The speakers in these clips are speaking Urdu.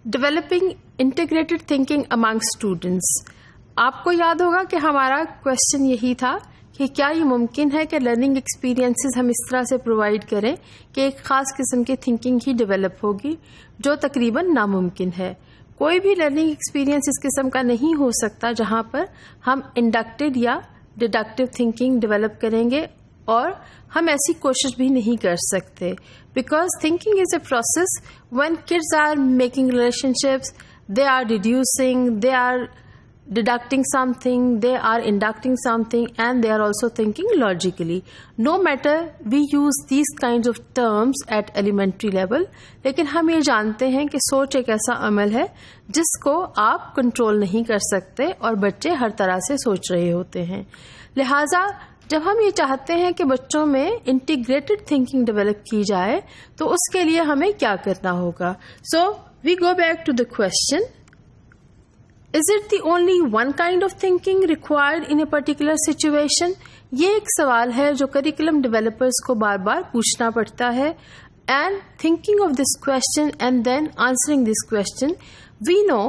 Developing integrated thinking among students. آپ کو یاد ہوگا کہ ہمارا کوشچن یہی تھا کہ کیا یہ ممکن ہے کہ لرننگ ایکسپیرینسز ہم اس طرح سے پرووائڈ کریں کہ ایک خاص قسم کی تھنکنگ ہی ڈیولپ ہوگی، جو تقریباً ناممکن ہے. کوئی بھی لرننگ ایکسپیرینس اس قسم کا نہیں ہو سکتا جہاں پر ہم انڈکٹڈ یا ڈیڈکٹیو تھنکنگ ڈیولپ کریں گے، اور ہم ایسی کوشش بھی نہیں کر سکتے. Because thinking is a process. When kids are making relationships, they are deducing, they are deducting something, they are inducting something, and they are also thinking logically. No matter we use these kinds of terms at elementary level, لیکن ہم یہ جانتے ہیں کہ سوچ ایک ایسا عمل ہے جس کو آپ کنٹرول نہیں کر سکتے، اور بچے ہر طرح سے سوچ رہے ہوتے ہیں. لہٰذا جب ہم یہ چاہتے ہیں کہ بچوں میں انٹیگریٹڈ تھنکنگ ڈیولپ کی جائے تو اس کے لیے ہمیں کیا کرنا ہوگا. So we go back to the question. Is it the only one kind of thinking required in a particular situation? یہ ایک سوال ہے جو کریکولم ڈیولپرز کو بار بار پوچھنا پڑتا ہے. And thinking of this question and then answering this question, we know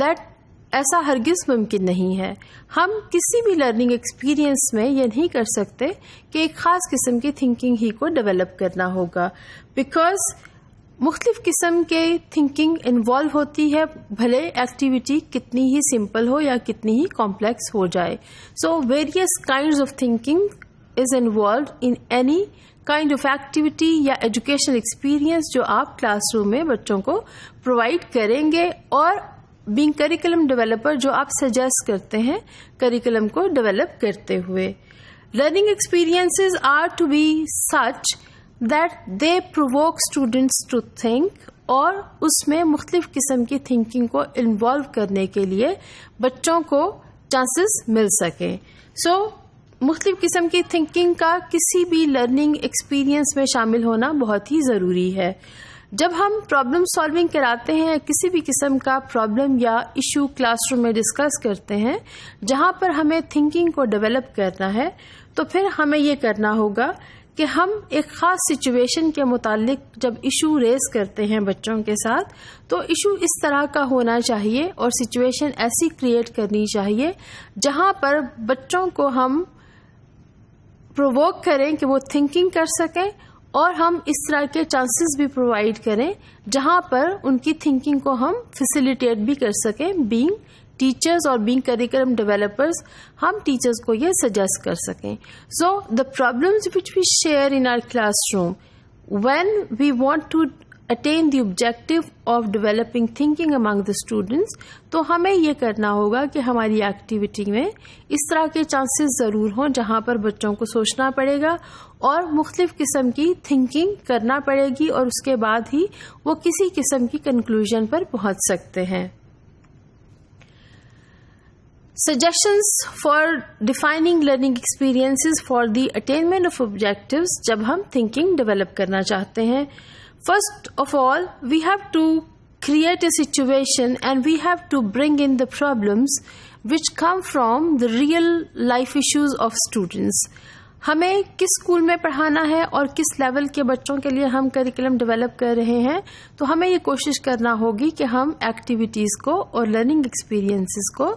that ایسا ہرگز ممکن نہیں ہے. ہم کسی بھی لرننگ ایکسپیرئنس میں یہ نہیں کر سکتے کہ ایک خاص قسم کی تھنکنگ ہی کو ڈیولپ کرنا ہوگا، بیکاز مختلف قسم کے تھنکنگ انوالو ہوتی ہے، بھلے ایکٹیویٹی کتنی ہی سمپل ہو یا کتنی ہی کمپلیکس ہو جائے. So various kinds of thinking is involved in any kind of activity یا ایجوکیشنل ایکسپیرئنس جو آپ کلاس روم میں بچوں کو پرووائڈ کریں گے، اور بینگ کریکولم ڈیولپر جو آپ سجیسٹ کرتے ہیں کریکولم کو ڈیولپ کرتے ہوئے. Learning experiences are to be such that they provoke students to think، اور اس میں مختلف قسم کی تھنکنگ کو انوالو کرنے کے لیے بچوں کو چانسز مل سکیں. سو مختلف قسم کی تھنکنگ کا کسی بھی لرننگ ایکسپیرئنس میں شامل ہونا بہت ہی ضروری ہے. جب ہم پرابلم سالونگ کراتے ہیں، کسی بھی قسم کا پرابلم یا ایشو کلاس روم میں ڈسکس کرتے ہیں جہاں پر ہمیں تھنکنگ کو ڈیولپ کرنا ہے، تو پھر ہمیں یہ کرنا ہوگا کہ ہم ایک خاص سچویشن کے متعلق جب ایشو ریز کرتے ہیں بچوں کے ساتھ، تو ایشو اس طرح کا ہونا چاہیے اور سچویشن ایسی کریٹ کرنی چاہیے جہاں پر بچوں کو ہم پرووک کریں کہ وہ تھنکنگ کر سکیں، اور ہم اس طرح کے چانسز بھی پرووائڈ کریں جہاں پر ان کی تھنکنگ کو ہم فیسیلیٹیٹ بھی کر سکیں. بینگ ٹیچرز اور بینگ کریکولم ڈیولپرز ہم ٹیچرز کو یہ سجیسٹ کر سکیں. So the problems which we share in our classroom when we want to attain the objective of developing thinking among the students, تو ہمیں یہ کرنا ہوگا کہ ہماری ایکٹیویٹی میں اس طرح کے چانسز ضرور ہوں جہاں پر بچوں کو سوچنا پڑے گا اور مختلف قسم کی تھنکنگ کرنا پڑے گی، اور اس کے بعد ہی وہ کسی قسم کی کنکلوژن پر پہنچ سکتے ہیں. Suggestions for defining learning experiences for the attainment of objectives جب ہم thinking develop کرنا چاہتے ہیں. First of all, we have to create a situation and we have to bring in the problems which come from the real life issues of students. ہمیں کس اسکول میں پڑھانا ہے اور کس لیول کے بچوں کے لیے ہم کریکولم ڈیولپ کر رہے ہیں، تو ہمیں یہ کوشش کرنا ہوگی کہ ہم ایکٹیویٹیز کو اور لرننگ ایکسپیرئنسز کو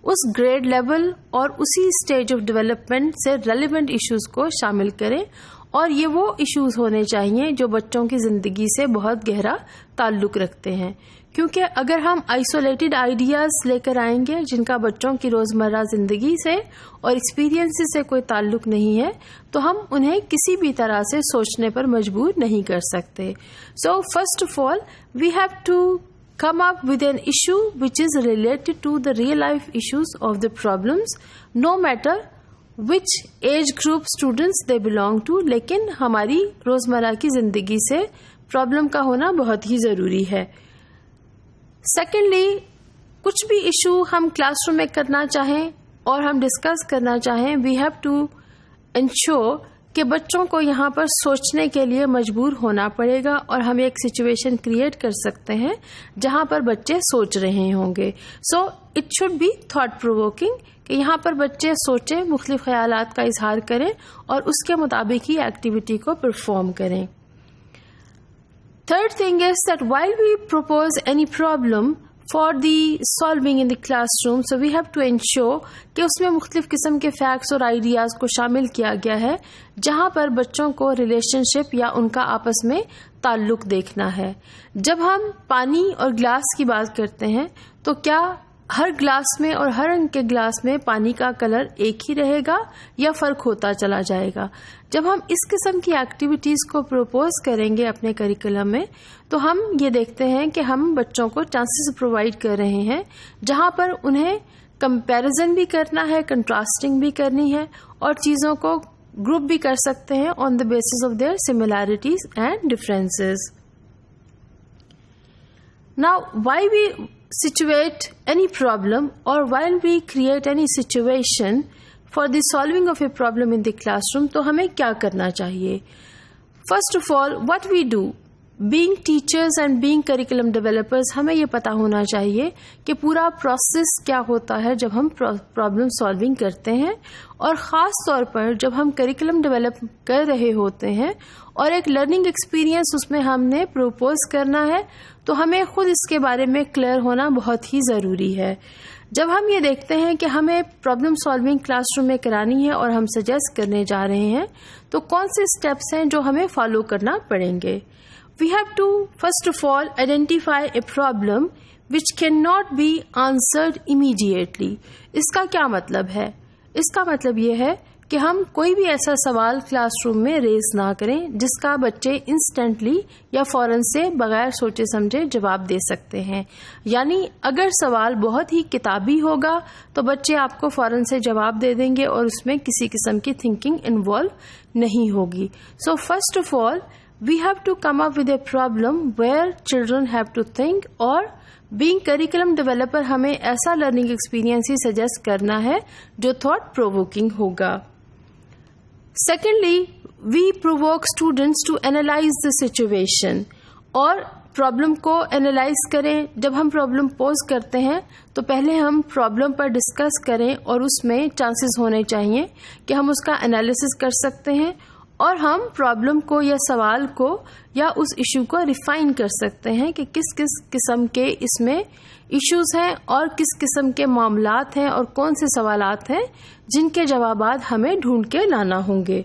اس گریڈ لیول اور اسی اسٹیج آف ڈیولپمنٹ سے ریلیونٹ ایشوز کو شامل کریں، اور یہ وہ ایشوز ہونے چاہیے جو بچوں کی زندگی سے بہت گہرا تعلق رکھتے ہیں. کیونکہ اگر ہم آئسولیٹڈ آئیڈیاز لے کر آئیں گے جن کا بچوں کی روزمرہ زندگی سے اور ایکسپیرئنس سے کوئی تعلق نہیں ہے، تو ہم انہیں کسی بھی طرح سے سوچنے پر مجبور نہیں کر سکتے. So first of all we have to come up with an issue which is related to the real life issues of the problems, no matter which age group students they belong to. لیکن ہماری روزمرہ کی زندگی سے پرابلم کا ہونا بہت ہی ضروری ہے. سیکنڈلی، کچھ بھی ایشو ہم کلاس روم میں کرنا چاہیں اور ہم ڈسکس کرنا چاہیں، وی ہیو ٹو انشور کہ بچوں کو یہاں پر سوچنے کے لیے مجبور ہونا پڑے گا، اور ہم ایک سچویشن کریٹ کر سکتے ہیں جہاں پر بچے سوچ رہے ہوں گے. So it should be thought provoking کہ یہاں پر بچے سوچیں، مختلف خیالات کا اظہار کریں اور اس کے مطابق ہی ایکٹیویٹی کو پرفارم کریں. Third thing is that while we propose any problem for the solving in the classroom, so we have to ensure کہ اس میں مختلف قسم کے فیکٹس اور آئیڈیاز کو شامل کیا گیا ہے جہاں پر بچوں کو ریلیشن شپ یا ان کا آپس میں تعلق دیکھنا ہے. جب ہم پانی اور گلاس کی بات کرتے ہیں تو کیا ہر گلاس میں اور ہر رنگ کے گلاس میں پانی کا کلر ایک ہی رہے گا یا فرق ہوتا چلا جائے گا؟ جب ہم اس قسم کی ایکٹیویٹیز کو پروپوز کریں گے اپنے کریکولم میں تو ہم یہ دیکھتے ہیں کہ ہم بچوں کو چانسز پرووائڈ کر رہے ہیں جہاں پر انہیں کمپیریزن بھی کرنا ہے, کنٹراسٹنگ بھی کرنی ہے اور چیزوں کو گروپ بھی کر سکتے ہیں on the basis of their similarities and differences. Now, why we situate any problem or while we create any situation for the solving of a problem in the classroom, تو ہمیں کیا کرنا چاہیے؟ First of all, what we do, being teachers and being curriculum developers, ہمیں یہ پتا ہونا چاہیے کہ پورا پروسیس کیا ہوتا ہے جب ہم پرابلم سالونگ کرتے ہیں, اور خاص طور پر جب ہم کریکولم ڈیولپ کر رہے ہوتے ہیں اور ایک لرننگ ایکسپیرینس اس میں ہم نے پروپوز کرنا ہے تو ہمیں خود اس کے بارے میں کلیئر ہونا بہت ہی ضروری ہے. جب ہم یہ دیکھتے ہیں کہ ہمیں پرابلم سالونگ کلاس روم میں کرانی ہے اور ہم سجیسٹ کرنے جا رہے ہیں تو کون سے اسٹیپس ہیں جو ہمیں فالو کرنا پڑیں گے؟ We have to first of all identify a problem which cannot be answered immediately. اس کا کیا مطلب ہے؟ اس کا مطلب یہ ہے کہ ہم کوئی بھی ایسا سوال کلاس روم میں ریز نہ کریں جس کا بچے انسٹنٹلی یا فوراً سے بغیر سوچے سمجھے جواب دے سکتے ہیں. یعنی اگر سوال بہت ہی کتابی ہوگا تو بچے آپ کو فوراً سے جواب دے دیں گے اور اس میں کسی قسم کی تھنکنگ انوالو نہیں ہوگی. سو first of all we have to come up with a problem where children have to think, اور being curriculum developer ہمیں ایسا learning experience ہی suggest کرنا ہے جو thought provoking ہوگا. Secondly, we provoke students to analyze the situation, اور پرابلم کو انالائز کریں. جب ہم پرابلم پوز کرتے ہیں تو پہلے ہم پرابلم پر ڈسکس کریں اور اس میں چانسز ہونے چاہیے کہ ہم اس کا انالیسس کر سکتے ہیں اور ہم پرابلم کو یا سوال کو یا اس ایشو کو ریفائن کر سکتے ہیں کہ کس کس قسم کے اس میں ایشوز ہیں اور کس قسم کے معاملات ہیں اور کون سے سوالات ہیں جن کے جوابات ہمیں ڈھونڈ کے لانا ہوں گے.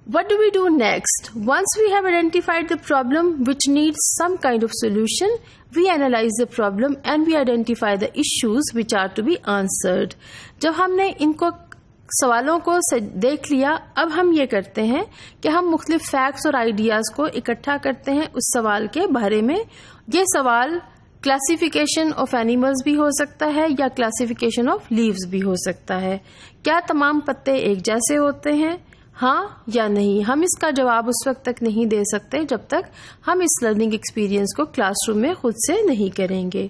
What do we do next? Once we have identified the problem which needs some kind of solution, we analyze the problem and we identify the issues which are to be answered. جب ہم نے ان کو سوالوں کو دیکھ لیا, اب ہم یہ کرتے ہیں کہ ہم مختلف فیکٹس اور آئیڈیاز کو اکٹھا کرتے ہیں اس سوال کے بارے میں. یہ سوال کلاسیفیکیشن آف اینیملز بھی ہو سکتا ہے یا کلاسیفیکیشن آف لیوز بھی ہو سکتا ہے. کیا تمام پتے ایک جیسے ہوتے ہیں؟ ہاں یا نہیں؟ ہم اس کا جواب اس وقت تک نہیں دے سکتے جب تک ہم اس لرننگ ایکسپیرینس کو کلاس روم میں خود سے نہیں کریں گے.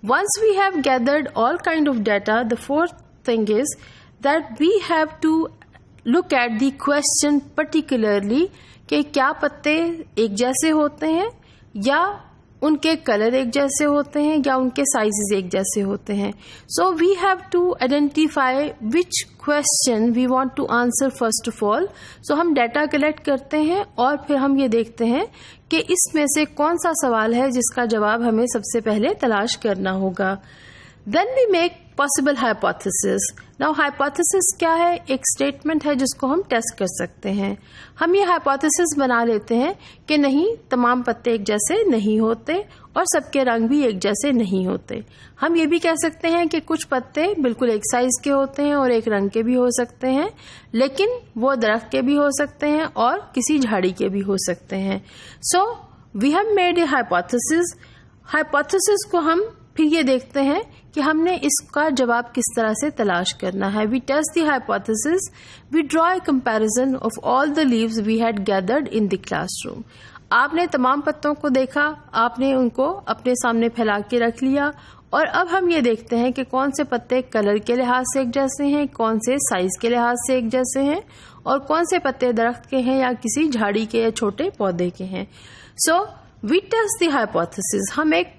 Once we have gathered all kind of data, the fourth thing is that we have to look at the question particularly کہ کیا پتے ایک جیسے ہوتے ہیں یا ان کے کلر ایک جیسے ہوتے ہیں یا ان کے سائزز ایک جیسے ہوتے ہیں. So we have to identify which question we want to answer first of all. So ہم ڈیٹا کلیکٹ کرتے ہیں اور پھر ہم یہ دیکھتے ہیں کہ اس میں سے کون سا سوال ہے جس کا جواب ہمیں سب سے پہلے تلاش کرنا ہوگا. Then we make possible hypothesis. Now hypothesis کیا ہے؟ ایک اسٹیٹمنٹ ہے جس کو ہم ٹیسٹ کر سکتے ہیں. ہم یہ hypothesis بنا لیتے ہیں کہ نہیں, تمام پتے ایک جیسے نہیں ہوتے اور سب کے رنگ بھی ایک جیسے نہیں ہوتے. ہم یہ بھی کہہ سکتے ہیں کہ کچھ پتے بالکل ایک سائز کے ہوتے ہیں اور ایک رنگ کے بھی ہو سکتے ہیں, لیکن وہ درخت کے بھی ہو سکتے ہیں اور کسی جھاڑی کے بھی ہو سکتے ہیں. So we have made a hypothesis. hypothesis کو ہم پھر یہ دیکھتے ہیں کہ ہم نے اس کا جواب کس طرح سے تلاش کرنا ہے. We test the hypothesis. We draw a comparison of all the leaves we had gathered in the classroom. آپ نے تمام پتوں کو دیکھا, آپ نے ان کو اپنے سامنے پھیلا کے رکھ لیا اور اب ہم یہ دیکھتے ہیں کہ کون سے پتے کلر کے لحاظ سے ایک جیسے ہیں, کون سے سائز کے لحاظ سے ایک جیسے ہیں اور کون سے پتے درخت کے ہیں یا کسی جھاڑی کے یا چھوٹے پودے کے ہیں. So we test the hypothesis. ہم ایک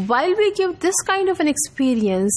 while we give this kind of an experience,